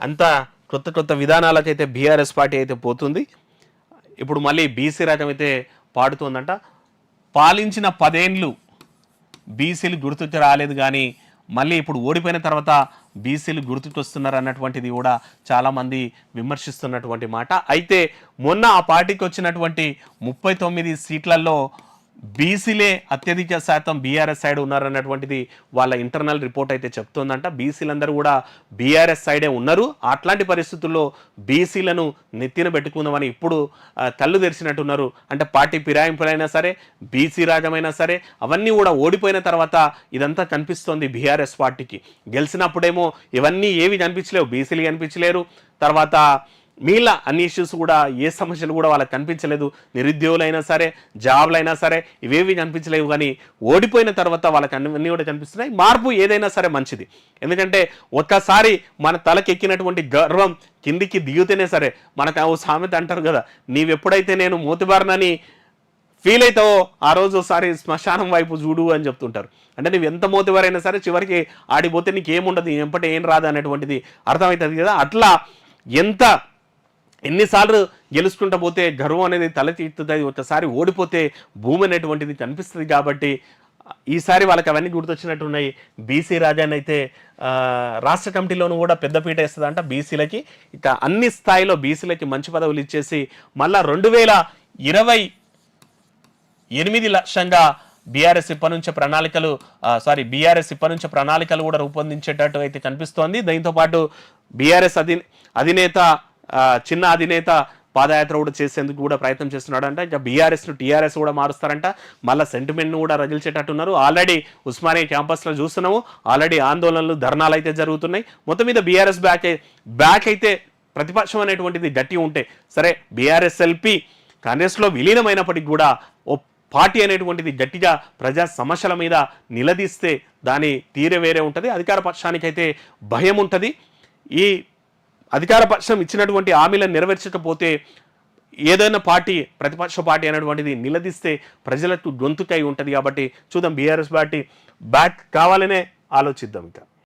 అంతా కొత్త కొత్త విధానాలకైతే బీఆర్ఎస్ పార్టీ అయితే పోతుంది. ఇప్పుడు మళ్ళీ బీసీ రాజ్యం అయితే పాడుతోందంట. పాలించిన 10 ఏండ్లు బీసీలు గుర్తుకు రాలేదు, కానీ మళ్ళీ ఇప్పుడు ఓడిపోయిన తర్వాత బీసీలు గుర్తుకొస్తున్నారు అన్నటువంటిది కూడా చాలామంది విమర్శిస్తున్నటువంటి మాట. అయితే మొన్న ఆ పార్టీకి వచ్చినటువంటి 39 సీట్లలో బీసీలే అత్యధిక శాతం బీఆర్ఎస్ సైడ్ ఉన్నారన్నటువంటిది వాళ్ళ ఇంటర్నల్ రిపోర్ట్ అయితే చెప్తోందంట. బీసీలందరూ కూడా బీఆర్ఎస్ సైడే ఉన్నారు. అట్లాంటి పరిస్థితుల్లో బీసీలను నెత్తిన పెట్టుకుందామని ఇప్పుడు కళ్ళు తెరిచినట్టున్నారు. అంటే పార్టీ ఫిరాయింపులైనా సరే, బీసీ రాజమైనా సరే, అవన్నీ కూడా ఓడిపోయిన తర్వాత ఇదంతా కనిపిస్తోంది బీఆర్ఎస్ పార్టీకి. గెలిచినప్పుడేమో ఇవన్నీ ఏవి కనిపించలేవు, బీసీలు కనిపించలేరు. తర్వాత మిగిలిన అన్ని ఇష్యూస్ కూడా, ఏ సమస్యలు కూడా వాళ్ళకి కనిపించలేదు. నిరుద్యోగులైనా సరే, జాబ్లైనా సరే, ఇవేవి కనిపించలేవు. కానీ ఓడిపోయిన తర్వాత వాళ్ళకి అన్నీ కూడా కనిపిస్తున్నాయి. మార్పు ఏదైనా సరే మంచిది. ఎందుకంటే ఒక్కసారి మన తలకెక్కినటువంటి గర్వం కిందికి దిగితేనే సరే, మనకు ఓ సామెత అంటారు కదా, నీవెప్పుడైతే నేను మోతిబారినని ఫీల్ అవుతావో ఆ రోజు ఒకసారి శ్మశానం వైపు చూడు అని చెప్తుంటారు. అంటే నువ్వు ఎంత మోతిబారైనా సరే చివరికి ఆడిపోతే నీకు ఏముండదు, ఎంపటి ఏం రాదు అనేటువంటిది అర్థమవుతుంది కదా. అట్లా ఎన్నిసార్లు గెలుచుకుంటూ పోతే గర్వం అనేది తలెత్తుతుంది, ఒకసారి ఓడిపోతే భూమి అనేటువంటిది కనిపిస్తుంది. కాబట్టి ఈసారి వాళ్ళకి అవన్నీ గుర్తొచ్చినట్టున్నాయి. బీసీ రాజాని అయితే రాష్ట్ర కమిటీలోనూ కూడా పెద్దపీట వేస్తుందంట బీసీలకి. ఇక అన్ని స్థాయిలో బీసీలకి మంచి పదవులు ఇచ్చేసి మళ్ళా 2028 లక్ష్యంగా బీఆర్ఎస్ ఇప్పటి నుంచే ప్రణాళికలు కూడా రూపొందించేటట్టు అయితే కనిపిస్తోంది. దీంతోపాటు బీఆర్ఎస్ అధినేత చిన్న అధినేత పాదయాత్ర కూడా చేసేందుకు కూడా ప్రయత్నం చేస్తున్నాడంట. ఇక బీఆర్ఎస్ను టీఆర్ఎస్ కూడా మారుస్తారంట. మళ్ళీ సెంటిమెంట్ను కూడా రగిల్చేటట్టున్నారు. ఆల్రెడీ ఉస్మానియా క్యాంపస్లో చూస్తున్నాము, ఆల్రెడీ ఆందోళనలు, ధర్నాలు అయితే జరుగుతున్నాయి. మొత్తం మీద బీఆర్ఎస్ బ్యాక్ అయితే ప్రతిపక్షం అనేటువంటిది గట్టి ఉంటే సరే, బీఆర్ఎస్ ఎల్పీ కాంగ్రెస్లో విలీనమైనప్పటికీ కూడా ఓ పార్టీ అనేటువంటిది గట్టిగా ప్రజా సమస్యల మీద నిలదీస్తే దాని తీరే వేరే ఉంటుంది. అధికార పక్షానికైతే భయం ఉంటుంది. ఈ అధికార పక్షం ఇచ్చినటువంటి హామీలను నెరవేర్చకపోతే ఏదైనా పార్టీ, ప్రతిపక్ష పార్టీ అనేటువంటిది నిలదీస్తే ప్రజలకు గొంతుకై ఉంటుంది. కాబట్టి చూద్దాం, బీఆర్ఎస్ పార్టీ బ్యాక్ కావాలనే ఆలోచిద్దాం. ఇంకా